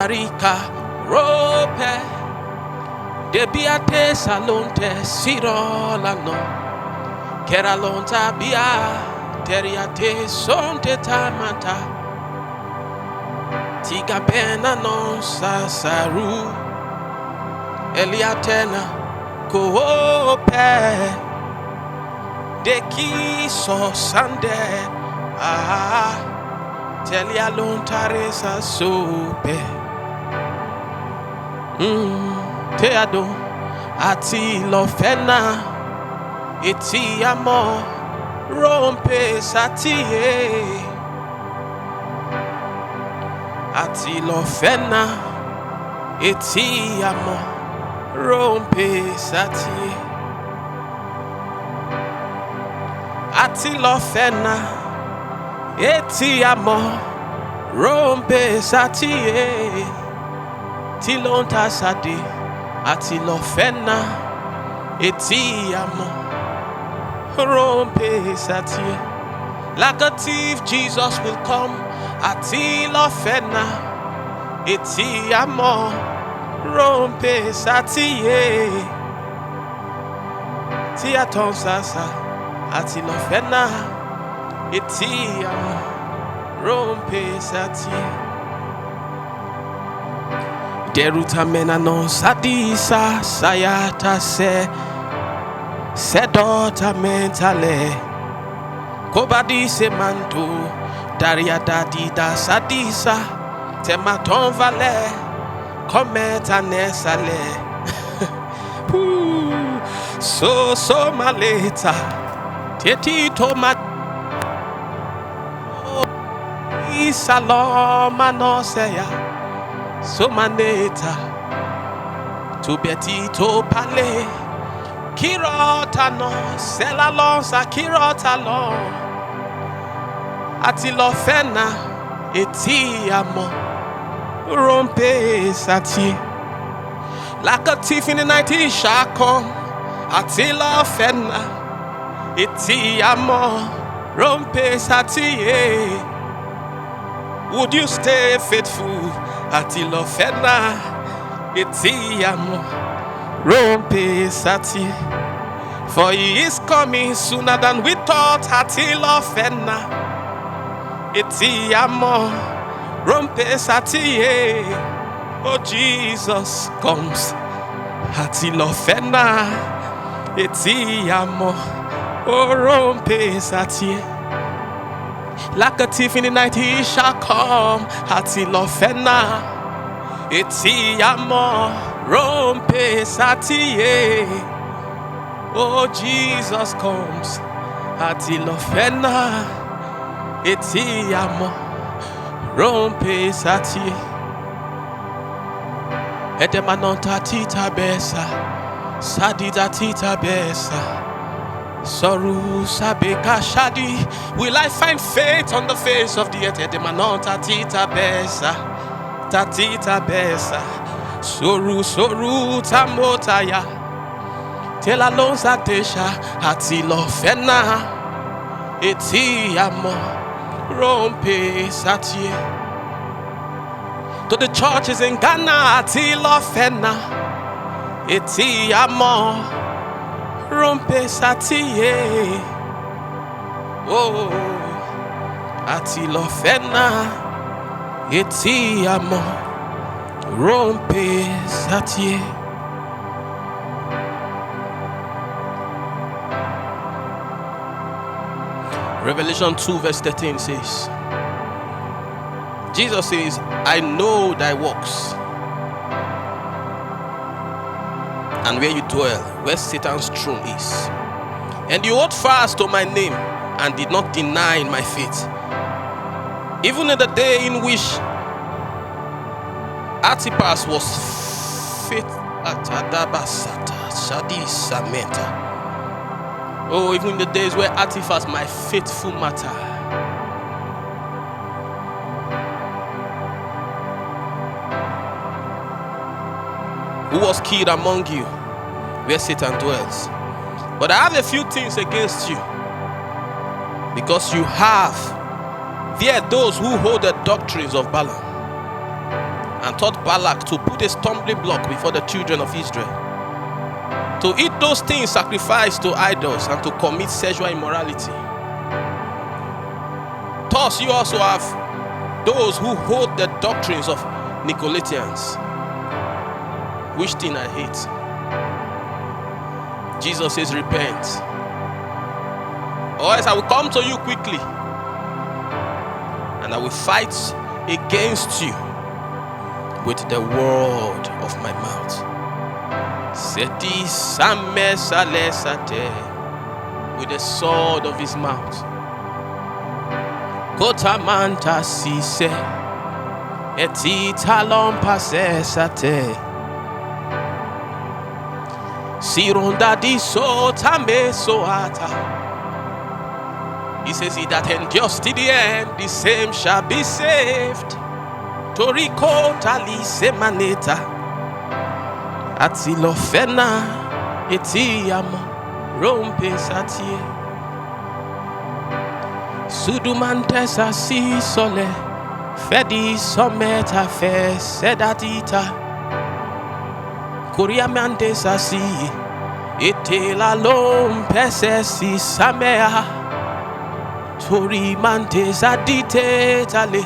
Rika rope debiate salonte sirolano keralonta bia teriate sonte tamata tiga pena non sasaru eliatena koope deki so sande telia lontare sa sope teado ati lofena eti amo rompe satie ati lofena eti amo rompe satie ati lofena eti amo rompe satie tilonta sade ati lofena eti amo rompe satie. Like a thief Jesus will come ati lofena eti amo rompe satie tia tonsasa ati lofena eti amo rompe satie. Deruta mena non sadisa sayata se sedota mentale kobadi se manto daria dadida sadisa tematon vale kometa nesale so maleta teti toma isaloma no seya so maneta to betito pale kirota no selalonsa kirota lo atilo fena eti amo rompe sati. Like a thief in the night he shall come atilo fena eti amo rompe sati. Would you stay faithful atilo fena eti amo rompe sati? For he is coming sooner than we thought atilo fena eti amo rompe sati. Oh, Jesus comes atilo fena eti amo rompe sati. Like a thief in the night he shall come atilo fena eti amo rompe sati. Oh, Jesus comes atilo fena eti amo rompe sati. Edemanonta tita besa sadida tita besa Soru sabeka shadi. Will I find faith on the face of the earth? Edemanonta tita besa tatita besa soru tamotaya tela lonza tesha atilo fena eti amo rompe satie. To the churches in Ghana atilo fena eti amo rompe satie. Oh, atilo fena eti amo rompe satie. Revelation 2 verse 13 says, Jesus says, I know thy works and where you dwell, where Satan's throne is. And you hold fast to my name and did not deny my faith, even in the day in which Antipas was faith atadabasata shadi sameta. Oh, even in the days where Antipas, my faithful martyr, who was killed among you, where Satan dwells. But I have a few things against you, because you have there those who hold the doctrines of Balaam and taught Balak to put a stumbling block before the children of Israel, to eat those things sacrificed to idols and to commit sexual immorality. Thus you also have those who hold the doctrines of Nicolaitans, which thing I hate. Jesus says, repent, or else I will come to you quickly, and I will fight against you with the word of my mouth. With the sword of his mouth. Kotamanta sise eti talon pasesate. Sironda di so tame soata. He says, he that endures to the end, the same shall be saved. Toriko tali semaneta. Atilo fena eti amo rompe satie. Sudumantesa si sole fedi someta fe sedatita. Kuriamantesa si etela lompese si samea. Tori mantesa dite tale.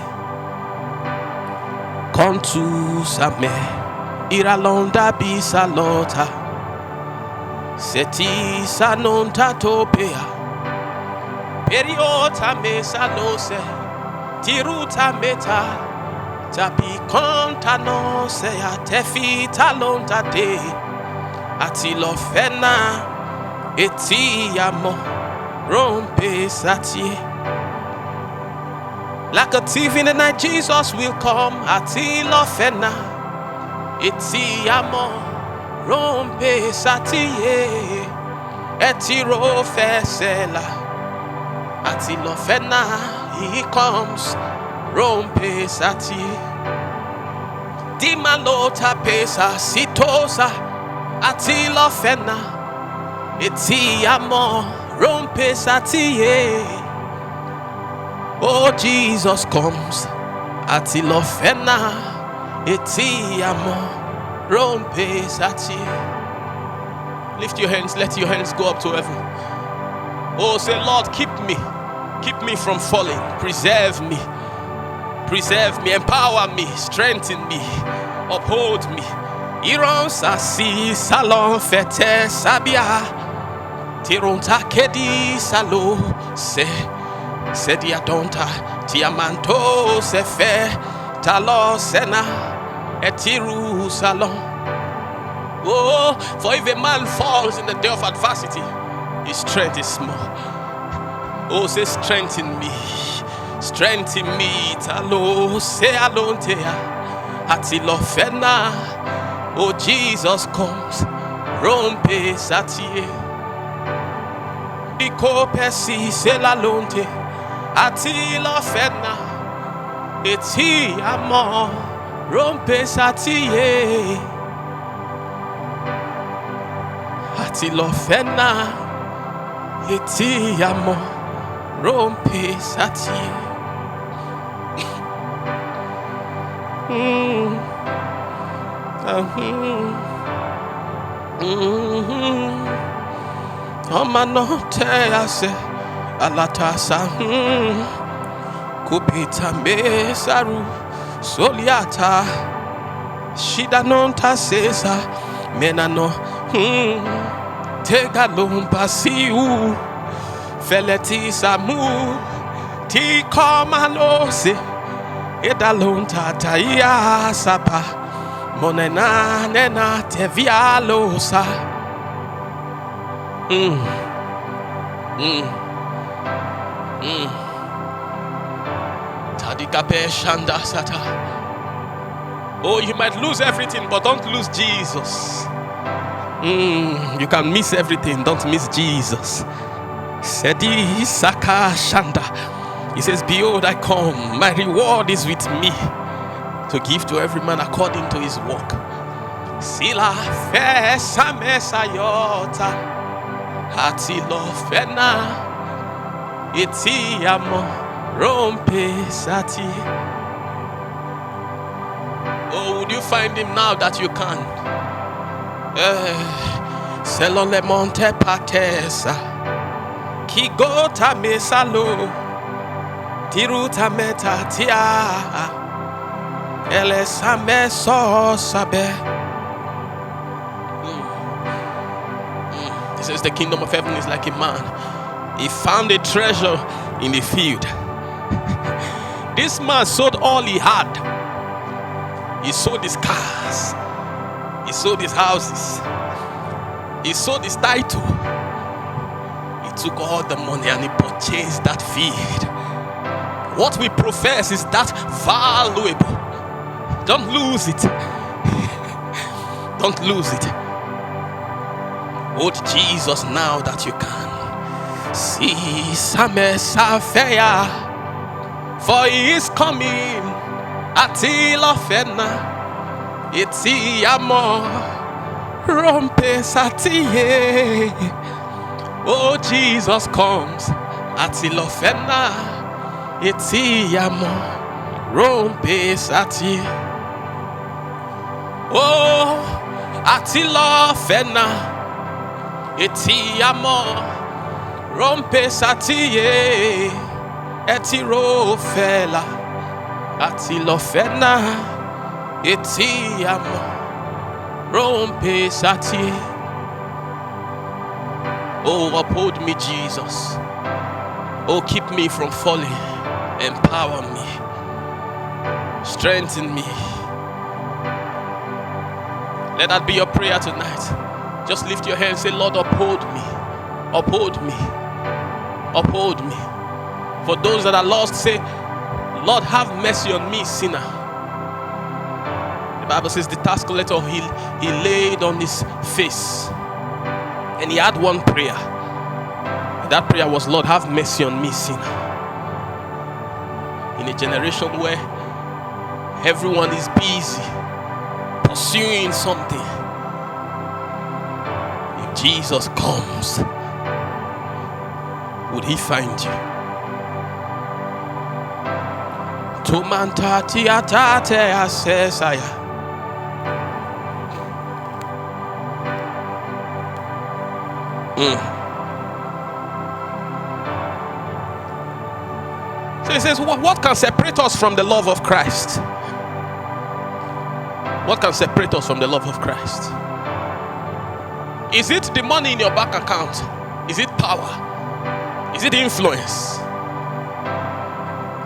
Kontu same iralonda bisalota. Seti sanonta topea. Periota mesa lose. Tiruta meta. Tapi konta no se ya tefi talonta de. Atilo fena eti amo rompe satie. Like a thief in the night, Jesus will come. Atilo fena eti amo rompe satie. Etiro fesela. Atilo fena, he comes. Rompe satie. Dimalota pesa sitosa. Atilo fena eti amo rompe satie. Oh, Jesus comes. Atilo fena eti amo rompe satie. Lift your hands, let your hands go up to heaven. Oh, say, Lord, keep me from falling. Preserve me, empower me, strengthen me, uphold me. Iron sasi salon fete sabia. Tironta kedi salo se dia donta tiamanto se fe talo sena etiru salon. Oh, for if a man falls in the day of adversity, his strength is small. Oh, say, strengthen me, talo se alontea atilo fena. Oh, Jesus comes, rompe satie. Diko pesi se la lonte atilo fena eti amo rompe satie. Atilo fena eti amo rompe satie. Omanote ase alatasa kupita mesaru soliata shida nonta sesa menano tegalumpa siu feleti samu ti komalose edalonta taia sapa monena nena tevialosa. Tadikape shanda sata. Oh, you might lose everything, but don't lose Jesus. You can miss everything, don't miss Jesus. Sedi saka shanda. He says, behold, I come, my reward is with me, to give to every man according to his work. Sila fesa mesa yota atilo fena eti amo rompe sati. Oh, find him now that you can. Selole monte patesa. Kigota mesalo. Tiruta metatia. Elesame so sabe. It says the kingdom of heaven is like a man. He found a treasure in the field. This man sold all he had. He sold his cars. He sold his houses. He sold his title. He took all the money and he purchased that field. What we profess is that valuable. Don't lose it. Don't lose it. Hold Jesus now that you can. See Samesafeya, for he is coming. Atila fena, iti amo, rompe satie. Oh, Jesus comes. Atila fena, iti amo, rompe satie. Oh, Atila fena. Eti amo rompe satie etiro fela atilo fena eti amo rompe satie. Oh, uphold me, Jesus. Oh, keep me from falling. Empower me. Strengthen me. Let that be your prayer tonight. Just lift your hands and say, Lord, uphold me. Uphold me. Uphold me. For those that are lost, say, Lord, have mercy on me, sinner. The Bible says the tax collector, he laid on his face. And he had one prayer. And that prayer was, Lord, have mercy on me, sinner. In a generation where everyone is busy pursuing something, Jesus comes, would he find you? Tumantati atate asesaya. So he says, what can separate us from the love of Christ? What can separate us from the love of Christ? Is it the money in your bank account? Is it power? Is it influence?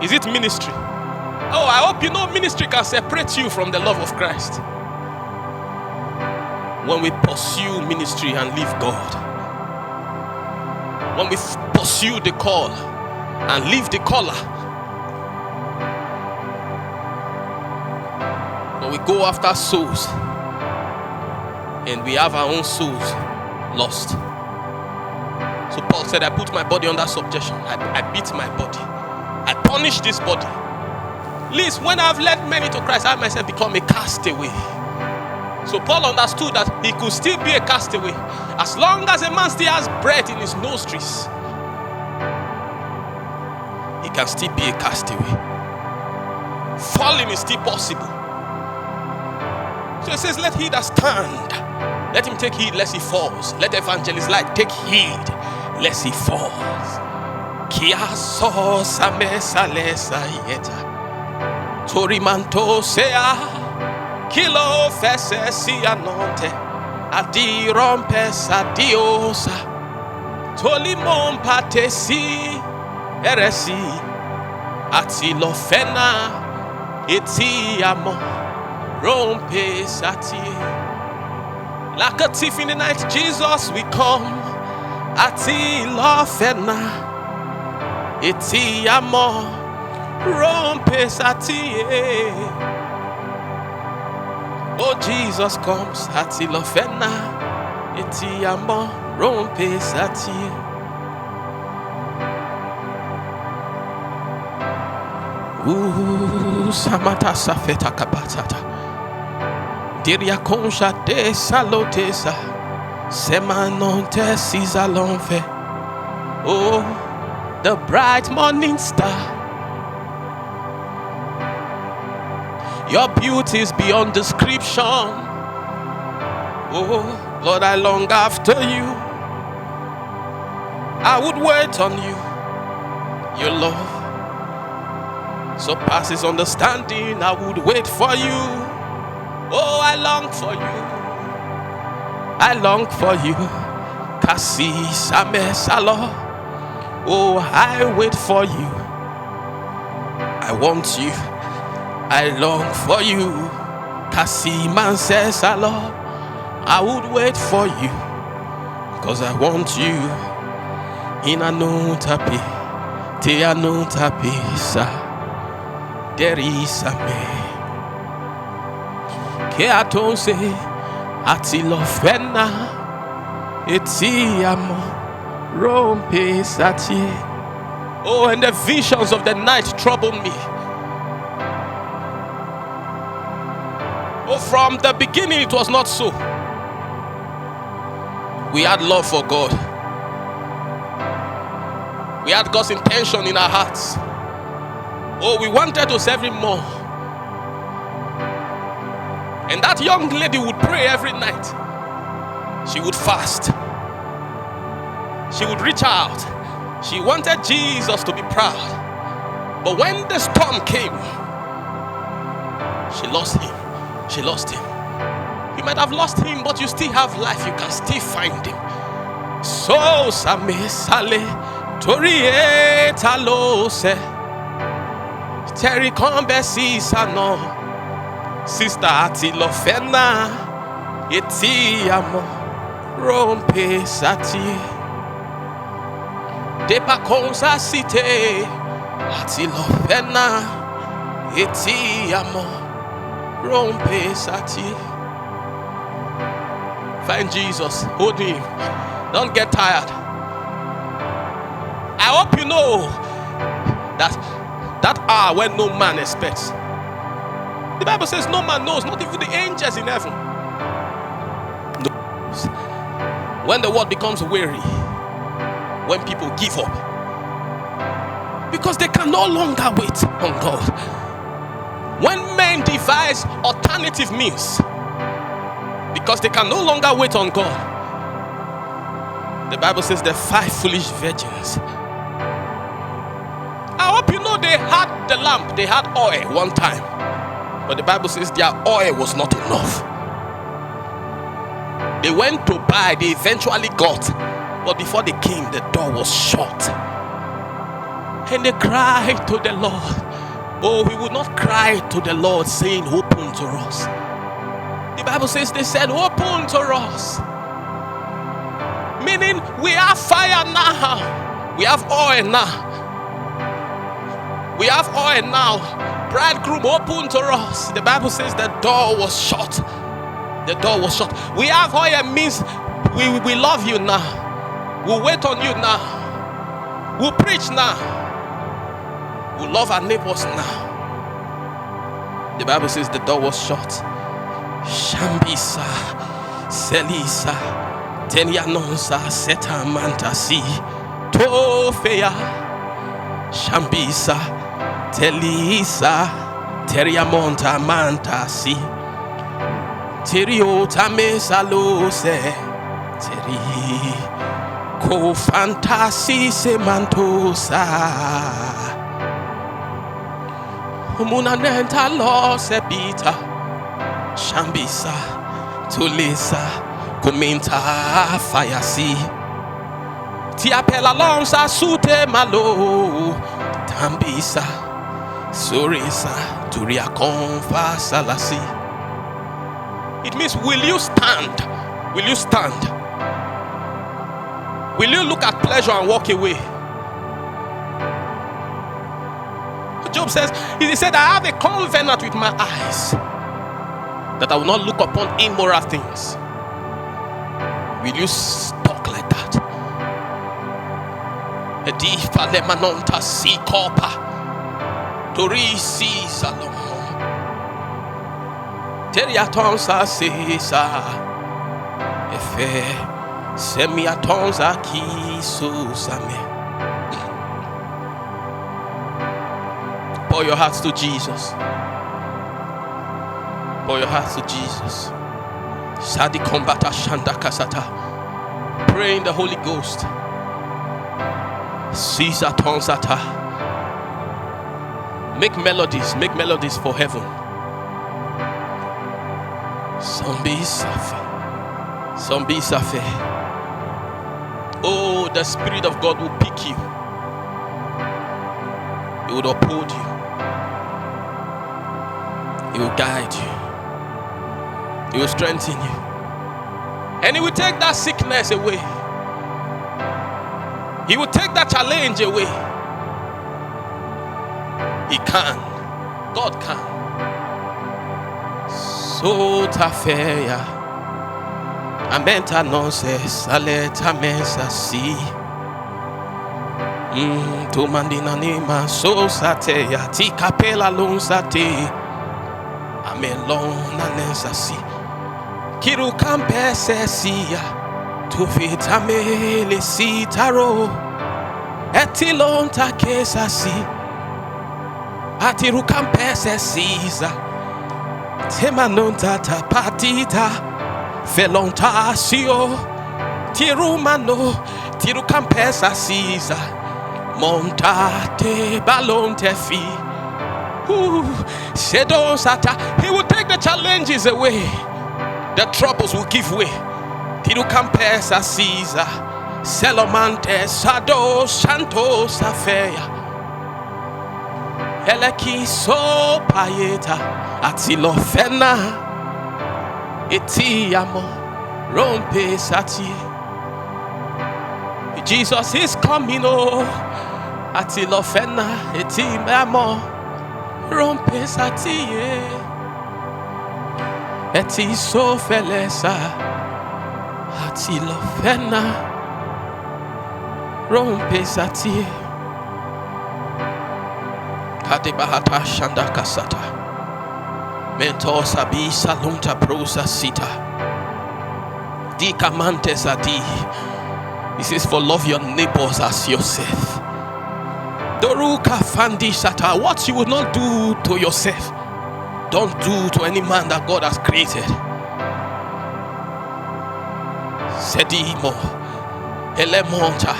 Is it ministry? Oh, I hope you know ministry can separate you from the love of Christ. When we pursue ministry and leave God. When we pursue the call and leave the caller. When we go after souls and we have our own souls lost. So Paul said, I put my body under subjection. I beat my body. I punish this body. Least when I've led many to Christ, I myself become a castaway. So Paul understood that he could still be a castaway as long as a man still has breath in his nostrils. He can still be a castaway. Falling is still possible. So it says, let he that stand, let him take heed lest he falls. Let the evangelist light take heed lest he falls. Kia so samesa lesa yeta. Torimanto sea. Kilo fese si anote. Adi rompes adiosa. Tolimon patesi. Eresi. Atilo fena. Iti amo. Rompe satie. Like a thief in the night, Jesus, we come. Ati lofena, iti amo, rompe satie. Oh, Jesus comes. Ati lofena, iti amo, rompe satie. Samata safeta kabatata. Diria concha de salotesa, semanonte sisalonfe. Oh, the bright morning star. Your beauty is beyond description. Oh, Lord, I long after you. I would wait on you. Your love surpasses understanding. I would wait for you. Oh, I long for you. I long for you. Kasi same salo. Oh, I wait for you. I want you. I long for you. Kasi man says salo. I would wait for you. Because I want you. Ina no tapi. Te anu tapi sa. Derisa me. Ke atonse. Ati lo fena. Eti amo. Rompe sati. Oh, and the visions of the night trouble me. Oh, from the beginning it was not so. We had love for God. We had God's intention in our hearts. Oh, we wanted to serve Him more. And that young lady would pray every night. She would fast. She would reach out. She wanted Jesus to be proud. But when the storm came, she lost Him. She lost Him. You might have lost Him, but you still have life. You can still find Him. So same sale tori talo se Terry Combesi sano Sister ati lo fena eti amo rompe sati Depa konsa site ati lo fena eti amo rompe sati. Find Jesus, hold Him. Don't get tired. I hope you know that hour when no man expects. The Bible says no man knows, not even the angels in heaven. When the world becomes weary, when people give up, because they can no longer wait on God. When men devise alternative means, because they can no longer wait on God. The Bible says the 5 foolish virgins. I hope you know they had the lamp, they had oil one time. But the Bible says their oil was not enough. They went to buy, they eventually got. But before they came, the door was shut. And they cried to the Lord. Oh, we would not cry to the Lord saying, open to us. The Bible says they said, open to us. Meaning we have fire now. We have oil now. We have oil now. Bridegroom, open to us. The Bible says the door was shut. The door was shut. We have oil means we love you now. We'll wait on you now. We'll preach now. We'll love our neighbors now. The Bible says the door was shut. Shambisa, Selisa, Tenianonsa, Setamanta, Si, Tofea, Shambisa, Telisa, Teriamonta, Manta, Si, Terio, Tamesa, Lose, Teri, Co Fantasi, Semantosa, Munanenta, Lose, Bita. Shambisa, Tulisa, Kuminta, Fayasi, Tiapela Lonsa, Sute Malo, Tambisa, Surisa, Turia Confa Salasi. It means, will you stand? Will you stand? Will you look at pleasure and walk away? Job says, he said, I have a covenant with my eyes, that I will not look upon immoral things. Will you talk like that? Edifa lemanonta si kopa tori si salomo teriatonsa sisa efe semiatonsa ki susame. Pour your hearts to Jesus. Pour your heart to Jesus. Sadi kombata shanda kasata. Pray in the Holy Ghost. Caesar tonsata. Make melodies for heaven. Sombi safe. Oh, the Spirit of God will pick you. He will uphold you. He will guide you. He will strengthen you. And He will take that sickness away. He will take that challenge away. He can. God can. So tafeya. Amenta nonsense. Aleta mensa si. To mandina nima so sateya. Ti capella lon sate. Amelon nanensa si. Kiru campese siya. Tu vitamele si taro. Etilon takesa si. Atiru campese siza. Temanonta tapatita. Felonta sio. Tiru mano. Tiru campesa siza. Montate balonte fi. He will take the challenges away. The troubles will give way. Tiru campesa Caesar. Selomante Sado Santo Safeya. Eleki so payeta. Atilo fena. Etiamo. Rompe sati. Jesus is coming. Oh. Atilo fena. Etiamo. Rompe sati. Eti so felesa. Atilo fena. Rompe sati. Kadebahata shanda kasata. Mento sabi salunta prosa sita. Dikamante sadi. This is for love your neighbors as yourself. Doruka fandi sata. What you would not do to yourself, don't do to any man that God has created. Sedimo. Elemonta.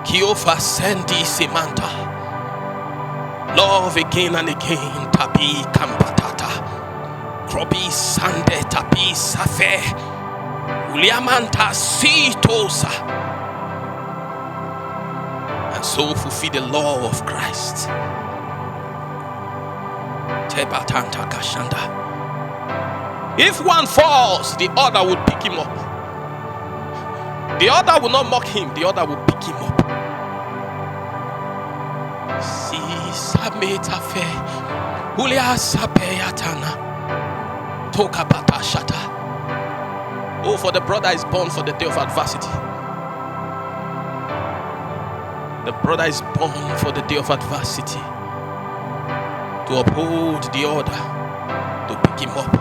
Kiofa sendi semanta. Love again and again. Tabi kampatata. Krobi sande tabi safe. Uliamanta sitosa. And so fulfill the law of Christ. Tebatanta kashanda. If one falls, the other will pick him up. The other will not mock him, the other will pick him up. Si sametafe. Ulia sapeyatana. Toka batashata. Oh, for the brother is born for the day of adversity. The brother is born for the day of adversity. To uphold the order, to pick him up.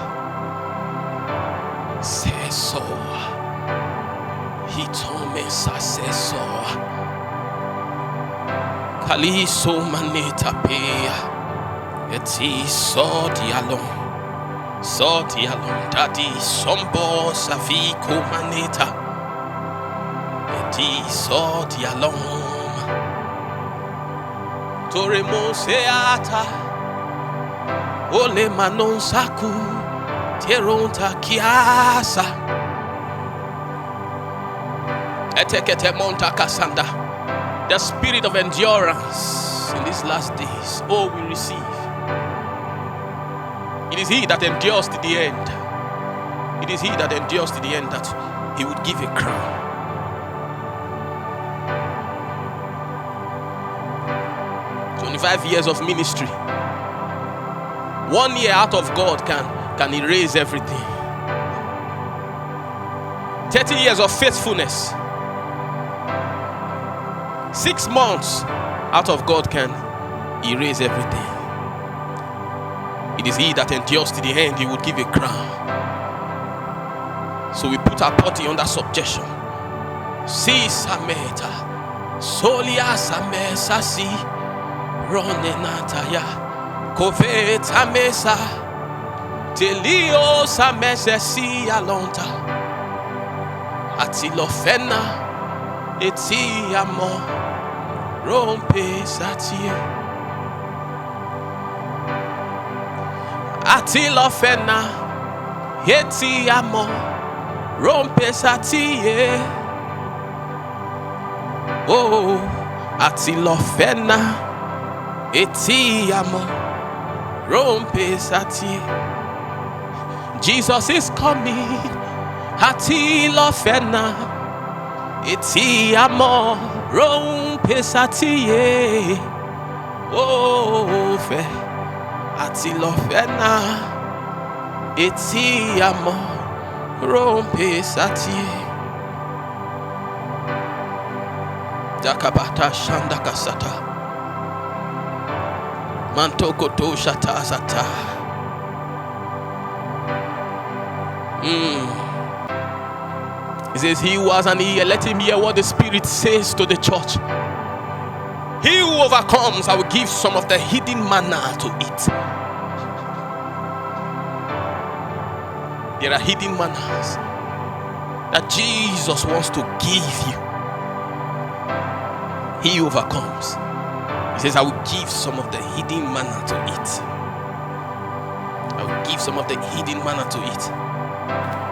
Say so. He told me, say so. Kali so maneta pea. Eti so dialon. So dialon daddy sombo saviko maneta. Eti so dialon. Toremo seata. Ole manon saku. Teronta kiasa. Etekete monta kasanda. The spirit of endurance in these last days. Oh, we receive. It is he that endures to the end. It is he that endures to the end that he would give a crown. "25 years of ministry. 1 year out of God can erase everything. 30 years of faithfulness. 6 months out of God can erase everything. It is he that endures to the end, he would give a crown. So we put our body under subjection. Si sameta. Solia samesa si. Ronenataya. Koveta mesa. Telio sa mesesi alonta. Atilo fena eti amo rompe satie. Atilo fena eti amo rompe satie. Oh, atilo fena eti amo rompe satie. Jesus is coming. Atilo fena eti amo rompe satie. Oh, fe atilo fena eti amo rompe satie. Dakabata shanda kasata mantoko to shata zata. He says, he who has an ear, let him hear what the Spirit says to the church. He who overcomes, I will give some of the hidden manna to eat. There are hidden manners that Jesus wants to give you. He who overcomes, he says, I will give some of the hidden manna to eat. I will give some of the hidden manna to eat.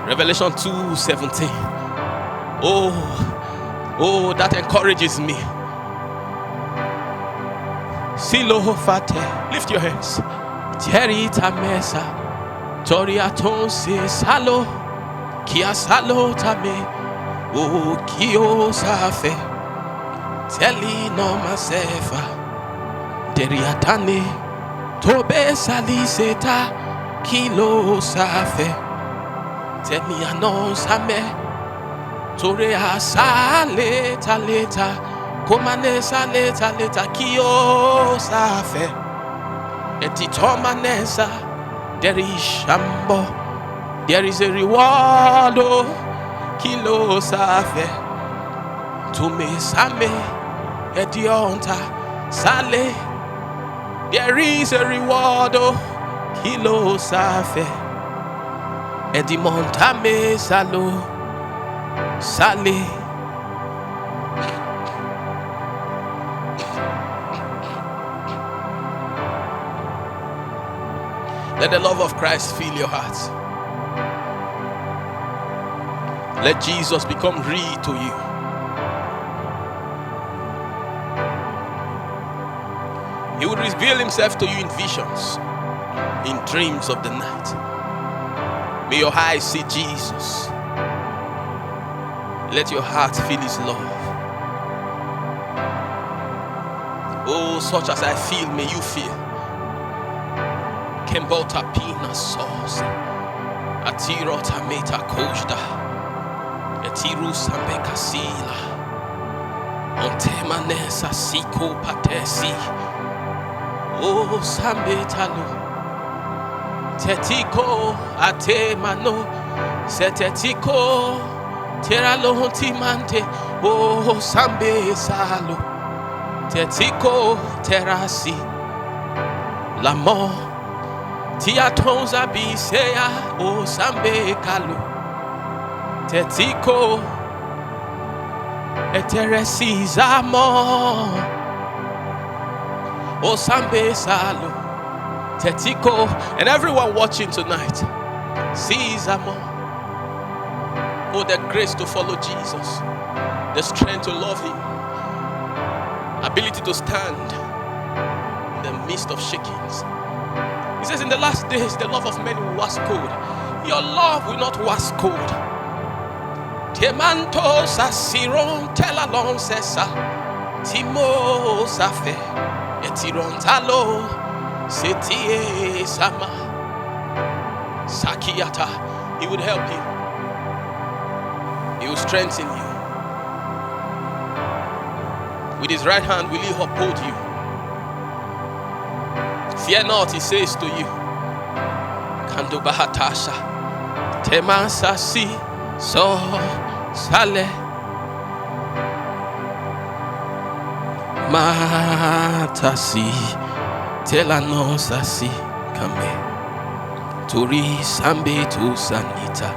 Revelation 2:17. Oh, that encourages me. Silo fate, lift your hands. Terita mesa, toria tonse salo, kia salo tame, oh kio safe, teli no masefa, deriatane, tobe saliseta, kilo safe, temi anonsame, torea saleta leta. Komanesa leta leta kio safe etitomanesa. There is shambo, there is a reward, oh kilo safe to me same edionta sale. There is a reward, oh kilo safe edimonta me salo sale. Let the love of Christ fill your hearts. Let Jesus become real to you. He will reveal himself to you in visions, in dreams of the night. May your eyes see Jesus. Let your heart feel his love. Oh, such as I feel, may you feel. Kembota pina sauce, atiro tameta kojda, etiru sambeka sila, ontemanesa siko patesi, oh sambetalo, tetiko atemano, setetiko, teralo hontimante, oh sambe salo, tetiko terasi, lamo. Tia tonza bisea o sambe kalu tetiko eteresi zamo o sambe salu tetiko. And everyone watching tonight, sees amo. Oh, the grace to follow Jesus, the strength to love him, ability to stand in the midst of shakings. He says, in the last days, the love of men will wax cold. Your love will not wax cold. Temanto sasiron telalon sesa. Timo safe. Etiron talo. Setie sama. Sakiata. He would help you. He will strengthen you. With his right hand will he uphold you. Fear not, he says to you. Kando bahatasha. Temasa si so sale. Matasi telanosa si kame. Turi sambe tu sanita.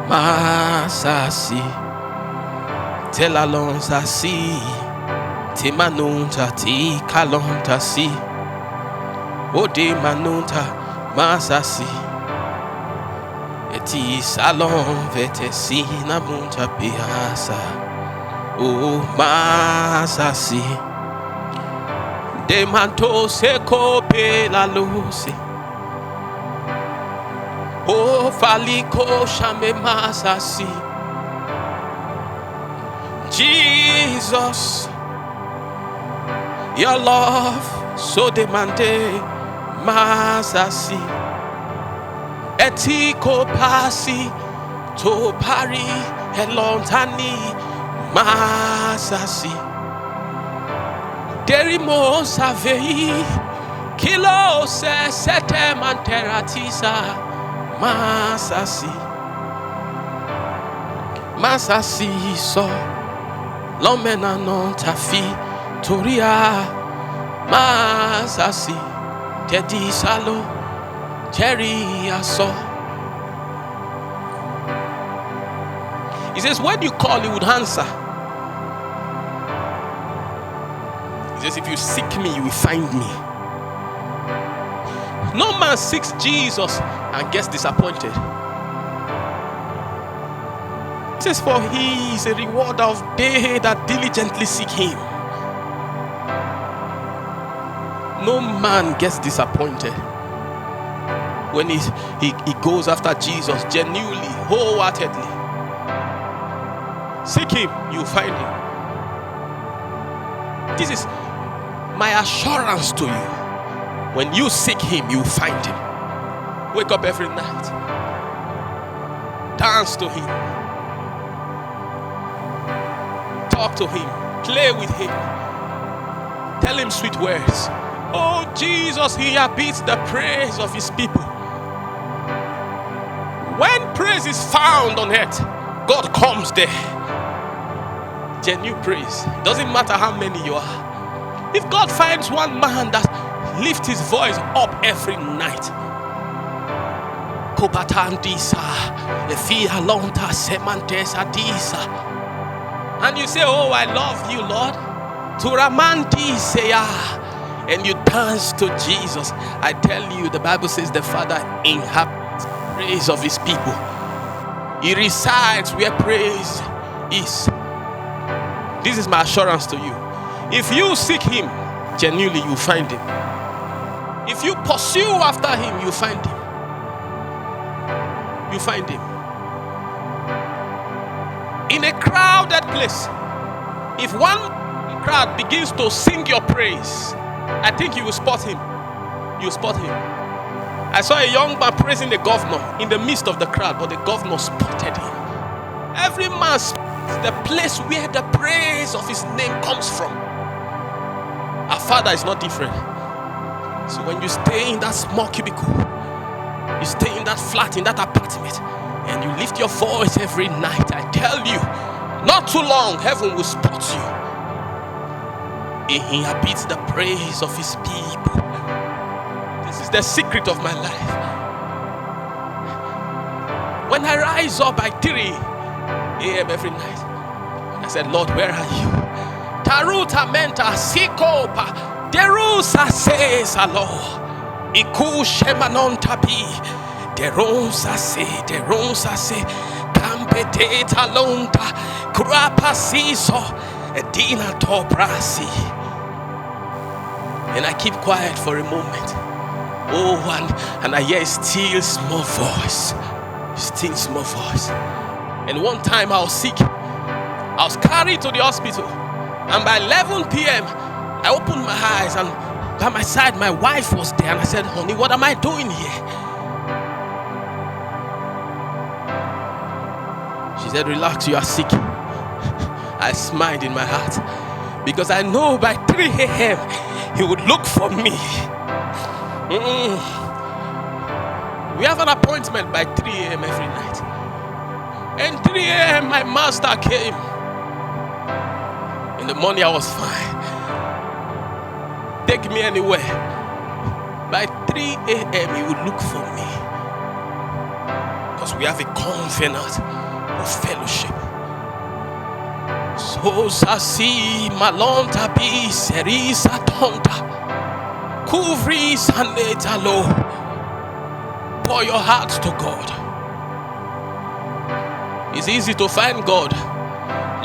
Masasi. Telalonza si. Timanunta ti kalonta si. Ode manunta masasi. Eti salon vete si namunta piasa. O masasi. De manto seco pe la luce. O faliko shame masasi. Jesus, your love so demandé masasi. Etiko pasi to pari elontani masasi. Derimo savei kilo se sete manteratisa masasi. Masasi so lomena non tafi toria masasi tedi salo Terry aso. He says when you call he would answer. He says if you seek me you will find me. No man seeks Jesus and gets disappointed. He says for he is a rewarder of they that diligently seek him. No man gets disappointed when he goes after Jesus genuinely, wholeheartedly. Seek him, you find him. This is my assurance to you. When you seek him, you find him. Wake up every night. Dance to him. Talk to him. Play with him. Tell him sweet words. Oh, Jesus, he habits the praise of his people. When praise is found on earth, God comes there. Genuine praise. Doesn't matter how many you are. If God finds one man that lifts his voice up every night, and you say, oh, I love you, Lord, and you dance to Jesus, I tell you, the Bible says the Father inhabits praise of his people. He resides where praise is. This is my assurance to you. If you seek him genuinely, you find him. If you pursue after him, you find him. You find him. In a crowded place, if one crowd begins to sing your praise, I think you will spot him. You spot him. I saw a young man praising the governor in the midst of the crowd, but the governor spotted him. Every man spots the place where the praise of his name comes from. Our Father is not different. So when you stay in that small cubicle, you stay in that flat, in that apartment, and you lift your voice every night, I tell you, not too long, heaven will spot you. He inhabits the praise of his people. This is the secret of my life. When I rise up by 3 a.m. every night, I said, Lord, where are you? Taruta menta sikopa derusa says alo iku shemanon tapi derusa se kampete talonta kurapasiso edina toprasi. And I keep quiet for a moment. Oh, and I hear a still small voice. Still small voice. And one time I was sick. I was carried to the hospital. And by 11 p.m., I opened my eyes, and by my side, my wife was there. And I said, honey, what am I doing here? She said, relax, you are sick. I smiled in my heart, because I know by 3 a.m., he would look for me. We have an appointment by 3 a.m. every night. And 3 a.m. my master came. In the morning I was fine. Take me anywhere. By 3 a.m. he would look for me. We have a covenant of fellowship. So sasi malonta bi serisa tonta kuvri sanetalo. Pour your heart to God. It's easy to find God.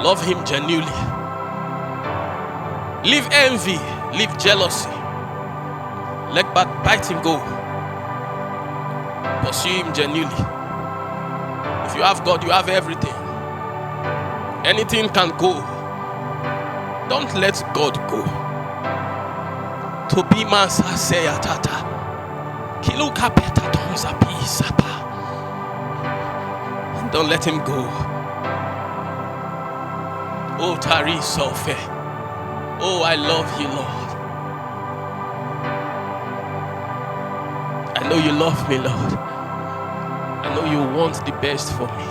Love Him genuinely. Leave envy, leave jealousy. Let backbiting go. Pursue Him genuinely. If you have God, you have everything. Anything can go. Don't let God go. To be masa seya tata. Kiluka peta tonza pisapa. Don't let Him go. Oh, Tari Sofe. Oh, I love you, Lord. I know you love me, Lord. I know you want the best for me.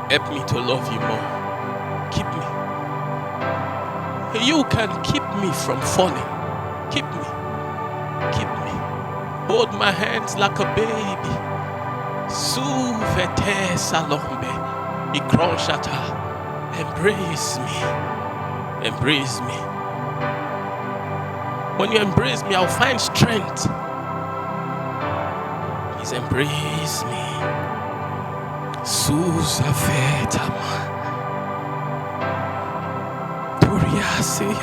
Help me to love you more. Keep me. You can keep me from falling. Keep me. Keep me. Hold my hands like a baby. Suvete salombe. Ikronshata. Embrace me. Embrace me. When you embrace me, I'll find strength. Please embrace me. Suzafetama. Turiase.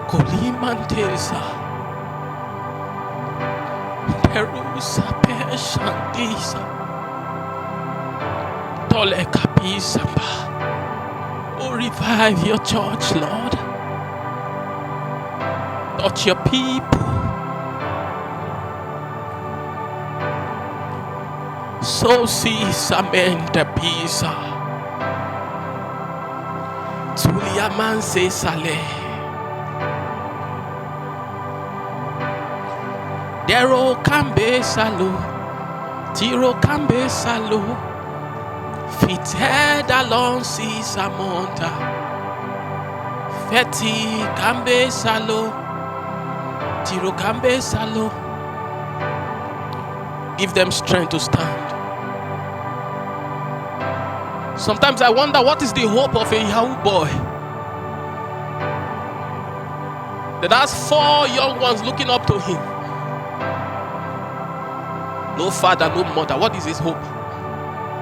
Kolimantesa. Perusa peshandisa. Tole kapisamba. Oh, revive your church, Lord. Touch your people. So see Samantha Pisa. Tuliamanse Sale. Dero Kambe Salu. Tiro Kambe Salu. Fited along see Samantha. Feti Kambe Salu. Tiro Kambe Salu. Give them strength to stand. Sometimes I wonder what is the hope of a Yahoo boy that has 4 young ones looking up to him. No father, no mother. What is his hope?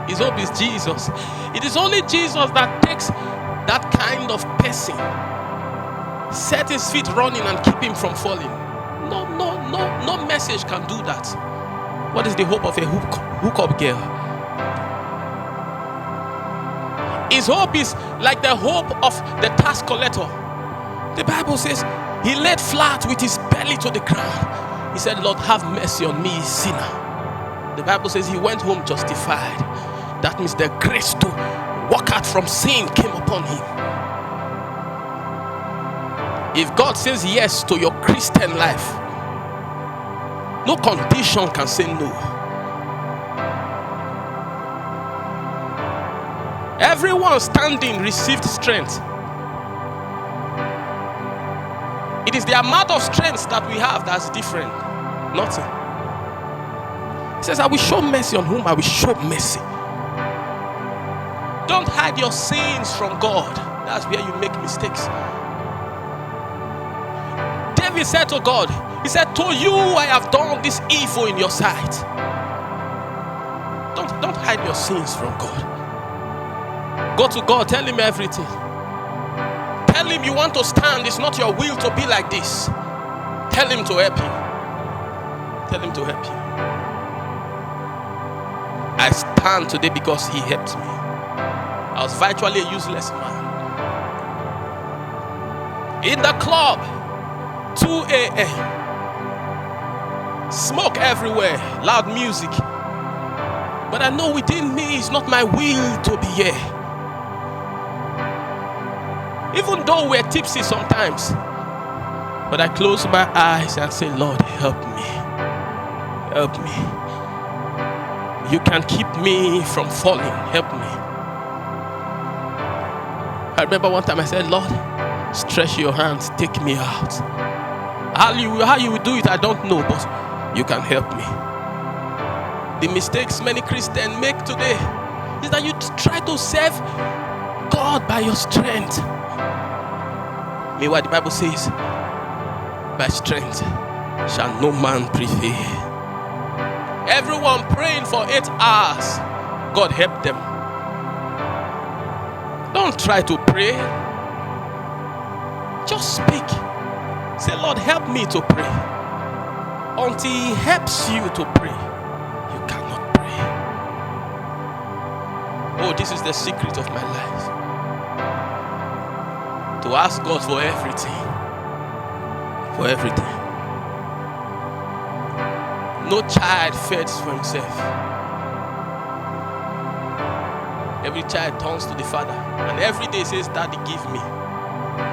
His hope is Jesus. It is only Jesus that takes that kind of person, set his feet running and keep him from falling. No message can do that. What is the hope of a hook-up girl? His hope is like the hope of the tax collector. The Bible says he laid flat with his belly to the ground. He said, Lord, have mercy on me, sinner. The Bible says he went home justified. That means the grace to walk out from sin came upon him. If God says yes to your Christian life, no condition can say no. Everyone standing received strength. It is the amount of strength that we have that's different. Nothing. He says, I will show mercy on whom I will show mercy. Don't hide your sins from God. That's where you make mistakes. David said to God, he said, to you I have done this evil in your sight. Don't hide your sins from God. Go to God, tell him everything. Tell him you want to stand. It's not your will to be like this. Tell him to help you. Tell him to help you. I stand today because he helped me. I was virtually a useless man. In the club, 2 a.m. Smoke everywhere, loud music. But I know within me it's not my will to be here. Even though we're tipsy sometimes. But I close my eyes and say, Lord, help me. Help me. You can keep me from falling. Help me. I remember one time I said, Lord, stretch your hands, take me out. How you will do it, I don't know, but you can help me. The mistakes many Christians make today is that you try to serve God by your strength. Meanwhile, the Bible says, by strength shall no man prevail. Everyone praying for 8 hours, God help them. Don't try to pray. Just speak. Say, Lord, help me to pray. Until He helps you to pray, you cannot pray. Oh, this is the secret of my life. To ask God for everything. For everything. No child fends for himself. Every child turns to the father and every day says, Daddy, give me,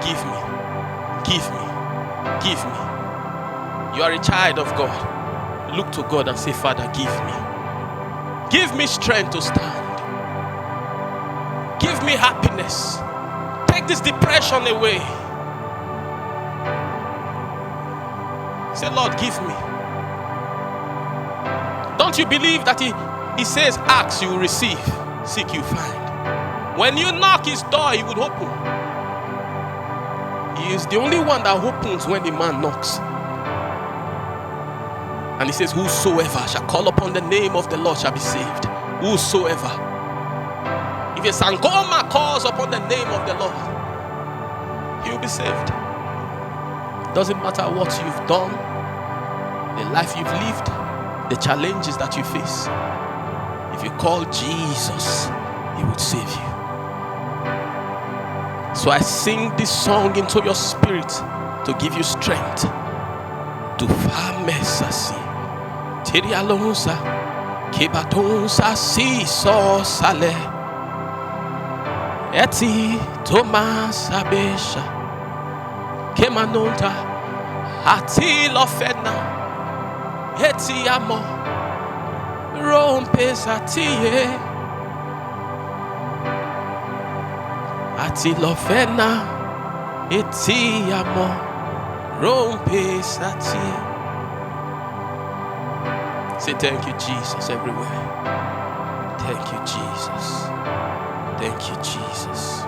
give me, give me, give me. You are a child of God. Look to God and say, Father, give me. Give me strength to stand. Give me happiness. Take this depression away. Say, Lord, give me. Don't you believe that he says, ask, you will receive. Seek, you find. When you knock His door, He would open. He is the only one that opens when the man knocks. And He says, whosoever shall call upon the name of the Lord shall be saved. Whosoever. If a Sangoma calls upon the name of the Lord, he will be saved. Doesn't matter what you've done, the life you've lived, the challenges that you face. If you call Jesus, He would save you. So I sing this song into your spirit to give you strength. To famesasi, tirialonsa, kebatonsa si so sale, eti Thomas abesha, kemanonta, ati lofena, eti amo, rompes atie, ati lofena, eti amo. Rompes atie. Say thank you, Jesus, everywhere. Thank you, Jesus. Thank you, Jesus.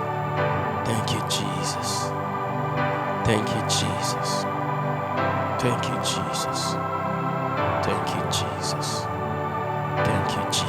Thank you, Jesus. Thank you, Jesus. Thank you, Jesus. Thank you, Jesus. Thank you,